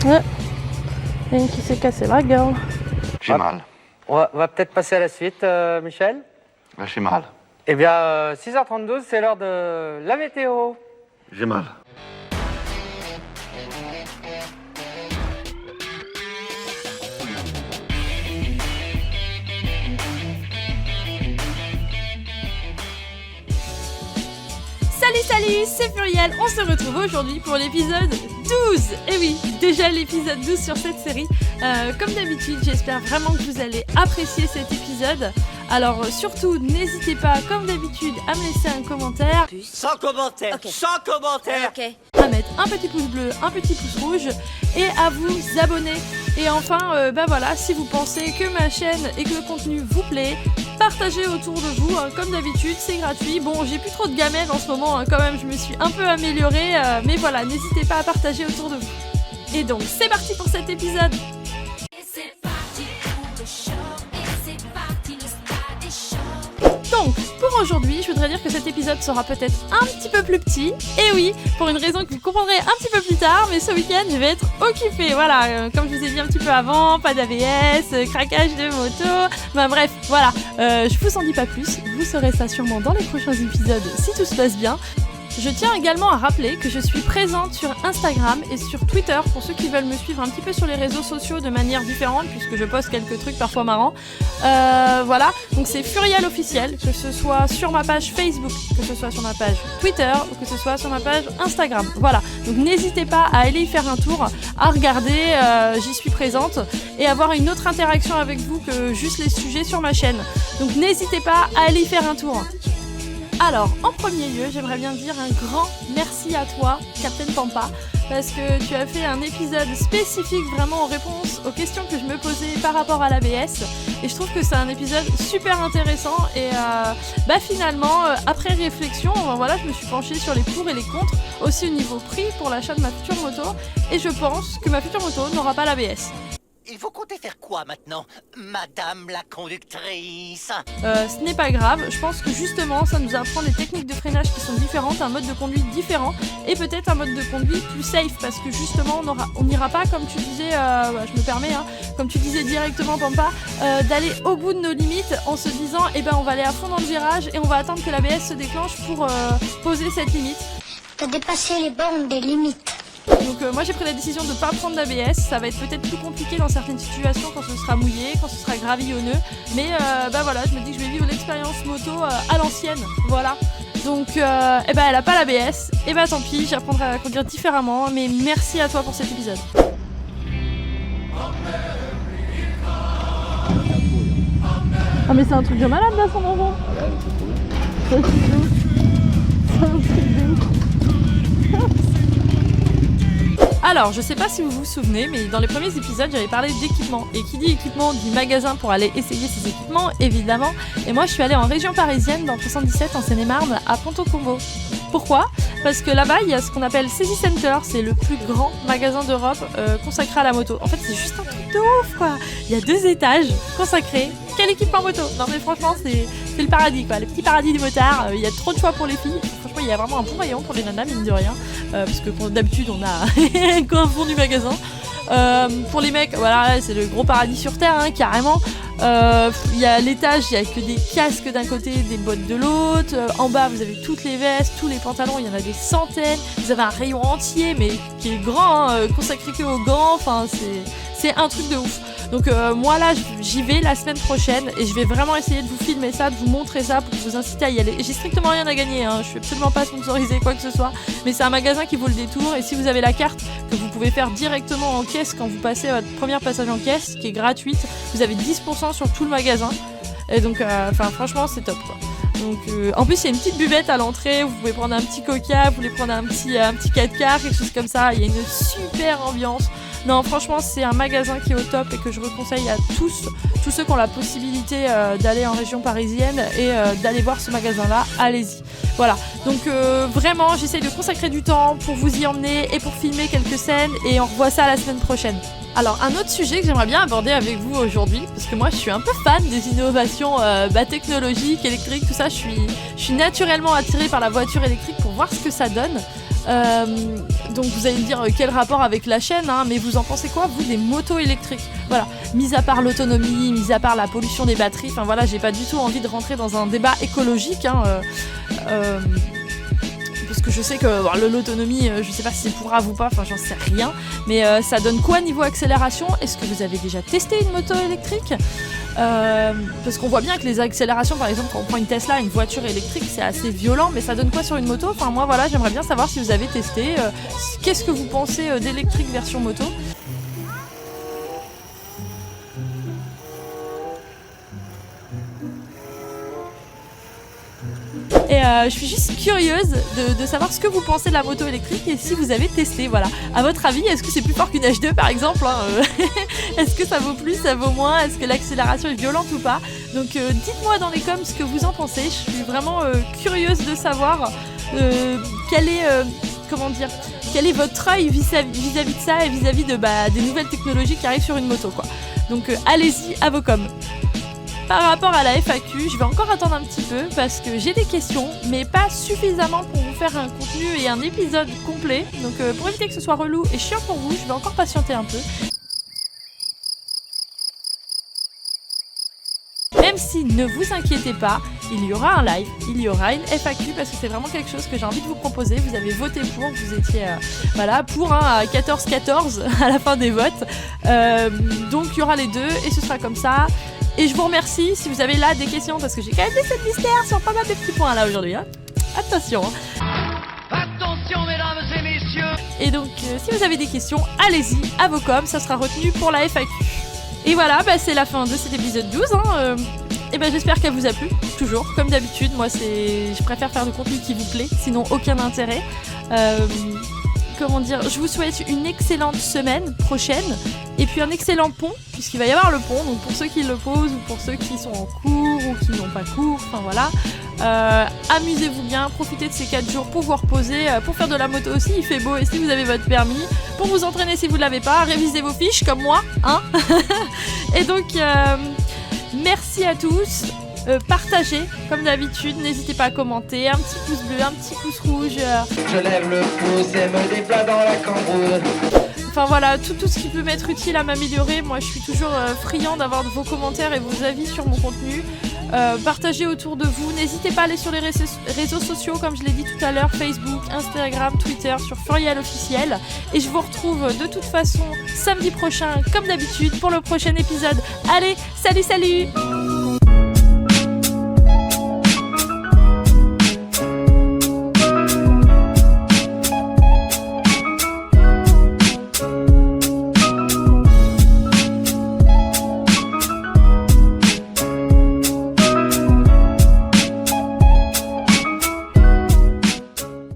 Ouais. Il y en a une qui s'est cassé la gueule. J'ai mal. On va peut-être passer à la suite, Michel. Là, j'ai mal. Eh bien, 6h32, c'est l'heure de la météo. J'ai mal. Salut, c'est Furiel, on se retrouve aujourd'hui pour l'épisode 12. Et oui, déjà l'épisode 12 sur cette série. Comme d'habitude, j'espère vraiment que vous allez apprécier cet épisode. Alors surtout, n'hésitez pas, comme d'habitude, à me laisser un commentaire. Sans commentaire, okay. Sans commentaire. Okay. À mettre un petit pouce bleu, un petit pouce rouge et à vous abonner. Et enfin, voilà, si vous pensez que ma chaîne et que le contenu vous plaît, partagez autour de vous, hein, comme d'habitude, c'est gratuit. Bon, j'ai plus trop de gamelles en ce moment, hein, quand même, je me suis un peu améliorée, mais voilà, n'hésitez pas à partager autour de vous. Et donc, c'est parti pour cet épisode. Donc, pour aujourd'hui, je voudrais dire que cet épisode sera peut-être un petit peu plus petit. Et oui, pour une raison que vous comprendrez un petit peu plus tard, mais ce week-end, je vais être occupée. Voilà, comme je vous ai dit un petit peu avant, pas d'ABS, craquage de moto. Ben bref, voilà, je vous en dis pas plus. Vous saurez ça sûrement dans les prochains épisodes si tout se passe bien. Je tiens également à rappeler que je suis présente sur Instagram et sur Twitter pour ceux qui veulent me suivre un petit peu sur les réseaux sociaux de manière différente puisque je poste quelques trucs parfois marrants. Voilà, donc c'est Furiel officiel, que ce soit sur ma page Facebook, que ce soit sur ma page Twitter ou que ce soit sur ma page Instagram. Voilà, donc n'hésitez pas à aller y faire un tour, à regarder, j'y suis présente et avoir une autre interaction avec vous que juste les sujets sur ma chaîne. Donc n'hésitez pas à aller y faire un tour. Alors, en premier lieu, j'aimerais bien dire un grand merci à toi, Captain Pampa, parce que tu as fait un épisode spécifique vraiment en réponse aux questions que je me posais par rapport à l'ABS. Et je trouve que c'est un épisode super intéressant et finalement, après réflexion, voilà, je me suis penchée sur les pour et les contre, aussi au niveau prix pour l'achat de ma future moto. Et je pense que ma future moto n'aura pas l'ABS. Il faut compter faire quoi maintenant, madame la conductrice? Ce n'est pas grave, je pense que justement ça nous apprend des techniques de freinage qui sont différentes, un mode de conduite différent et peut-être un mode de conduite plus safe parce que justement on n'ira pas comme tu disais, je me permets, hein, comme tu disais directement Pampa, d'aller au bout de nos limites en se disant on va aller à fond dans le virage et on va attendre que l'ABS se déclenche pour poser cette limite. T'as dépassé les bornes des limites. Donc moi j'ai pris la décision de ne pas prendre d'ABS, ça va être peut-être plus compliqué dans certaines situations quand ce sera mouillé, quand ce sera gravillonneux, mais voilà, je me dis que je vais vivre l'expérience moto à l'ancienne, voilà. Donc elle a pas l'ABS, tant pis, j'apprendrai à conduire différemment, mais merci à toi pour cet épisode. Ah mais c'est un truc de malade là son enfant. C'est un truc de ouf. C'est un truc de ouf. Alors, je sais pas si vous vous souvenez, mais dans les premiers épisodes, j'avais parlé d'équipement. Et qui dit équipement dit magasin pour aller essayer ces équipements, évidemment. Et moi, je suis allée en région parisienne, dans le 77, en Seine-et-Marne, à Ponto-Combo. Pourquoi ? Parce que là-bas, il y a ce qu'on appelle Saisie Center. C'est le plus grand magasin d'Europe consacré à la moto. En fait, c'est juste un truc de ouf, quoi. Il y a 2 étages consacrés. Quel équipement moto ? Non, mais franchement, c'est le paradis, quoi. Le petit paradis des motards. Il y a trop de choix pour les filles. Franchement, il y a vraiment un bon rayon pour les nanas, mine de rien. Parce que d'habitude, on a un fond du magasin. Pour les mecs, voilà, c'est le gros paradis sur terre, hein, carrément. Il y a l'étage, il y a que des casques d'un côté, des bottes de l'autre. En bas, vous avez toutes les vestes, tous les pantalons, il y en a des centaines. Vous avez un rayon entier, mais qui est grand, hein, consacré que aux gants. Enfin, c'est un truc de ouf. Donc moi là, j'y vais la semaine prochaine et je vais vraiment essayer de vous filmer ça, de vous montrer ça pour vous inciter à y aller. J'ai strictement rien à gagner, hein. Je suis absolument pas sponsorisée quoi que ce soit, mais c'est un magasin qui vaut le détour et si vous avez la carte que vous pouvez faire directement en caisse quand vous passez votre premier passage en caisse, qui est gratuite, vous avez 10% sur tout le magasin. Et donc, franchement, c'est top quoi. Donc, en plus, il y a une petite buvette à l'entrée. Vous pouvez prendre un petit coca, vous pouvez prendre un petit 4x4, quelque chose comme ça. Il y a une super ambiance. Non, franchement, c'est un magasin qui est au top et que je reconseille à tous ceux qui ont la possibilité d'aller en région parisienne et d'aller voir ce magasin-là. Allez-y. Voilà. Donc, vraiment, j'essaye de consacrer du temps pour vous y emmener et pour filmer quelques scènes et on revoit ça la semaine prochaine. Alors, un autre sujet que j'aimerais bien aborder avec vous aujourd'hui, parce que moi, je suis un peu fan des innovations technologiques, électriques, tout ça. Je suis naturellement attirée par la voiture électrique pour voir ce que ça donne. Donc vous allez me dire quel rapport avec la chaîne, hein, mais vous en pensez quoi, vous, des motos électriques? Voilà, mis à part l'autonomie, mis à part la pollution des batteries, enfin voilà, j'ai pas du tout envie de rentrer dans un débat écologique, hein, parce que je sais que l'autonomie, je sais pas si c'est pour grave ou pas, enfin j'en sais rien, mais ça donne quoi niveau accélération? Est-ce que vous avez déjà testé une moto électrique? Parce qu'on voit bien que les accélérations, par exemple, quand on prend une Tesla, une voiture électrique, c'est assez violent, mais ça donne quoi sur une moto? Enfin moi voilà, j'aimerais bien savoir si vous avez testé, qu'est-ce que vous pensez d'électrique version moto? Et je suis juste curieuse de savoir ce que vous pensez de la moto électrique et si vous avez testé, voilà. À votre avis, est-ce que c'est plus fort qu'une H2 par exemple, hein, Est-ce que ça vaut plus, ça vaut moins? Est-ce que l'accélération est violente ou pas? Donc dites-moi dans les coms ce que vous en pensez. Je suis vraiment curieuse de savoir quel est votre œil vis-à-vis de ça et vis-à-vis de, des nouvelles technologies qui arrivent sur une moto, quoi. Donc allez-y, à vos coms. Par rapport à la FAQ, je vais encore attendre un petit peu parce que j'ai des questions, mais pas suffisamment pour vous faire un contenu et un épisode complet. Donc pour éviter que ce soit relou et chiant pour vous, je vais encore patienter un peu. Même si, ne vous inquiétez pas, il y aura un live, il y aura une FAQ parce que c'est vraiment quelque chose que j'ai envie de vous proposer. Vous avez voté pour, vous étiez pour à 14-14 à la fin des votes. Donc il y aura les deux et ce sera comme ça. Et je vous remercie si vous avez là des questions parce que j'ai quand même laissé de mystère sur pas mal de petits points là aujourd'hui. Hein. Attention. Attention mesdames et messieurs. Et donc si vous avez des questions, allez-y, à vos coms, ça sera retenu pour la FAQ. Et voilà, c'est la fin de cet épisode 12. Hein. Et j'espère qu'elle vous a plu, toujours, comme d'habitude. Moi, je préfère faire du contenu qui vous plaît, sinon aucun intérêt. Je vous souhaite une excellente semaine prochaine et puis un excellent pont puisqu'il va y avoir le pont, donc pour ceux qui le posent ou pour ceux qui sont en cours ou qui n'ont pas cours, enfin voilà, amusez-vous bien, profitez de ces 4 jours pour vous reposer, pour faire de la moto aussi, il fait beau et si vous avez votre permis, pour vous entraîner si vous ne l'avez pas, révisez vos fiches comme moi, hein. Et donc merci à tous. Partagez comme d'habitude, n'hésitez pas à commenter, un petit pouce bleu, un petit pouce rouge. Je lève le pouce et me déploie dans la cambrousse. Enfin voilà, tout ce qui peut m'être utile à m'améliorer. Moi je suis toujours friand d'avoir vos commentaires et vos avis sur mon contenu. Partagez autour de vous, n'hésitez pas à aller sur les réseaux sociaux comme je l'ai dit tout à l'heure, Facebook, Instagram, Twitter, sur Furial officiel. Et je vous retrouve de toute façon samedi prochain comme d'habitude pour le prochain épisode. Allez, salut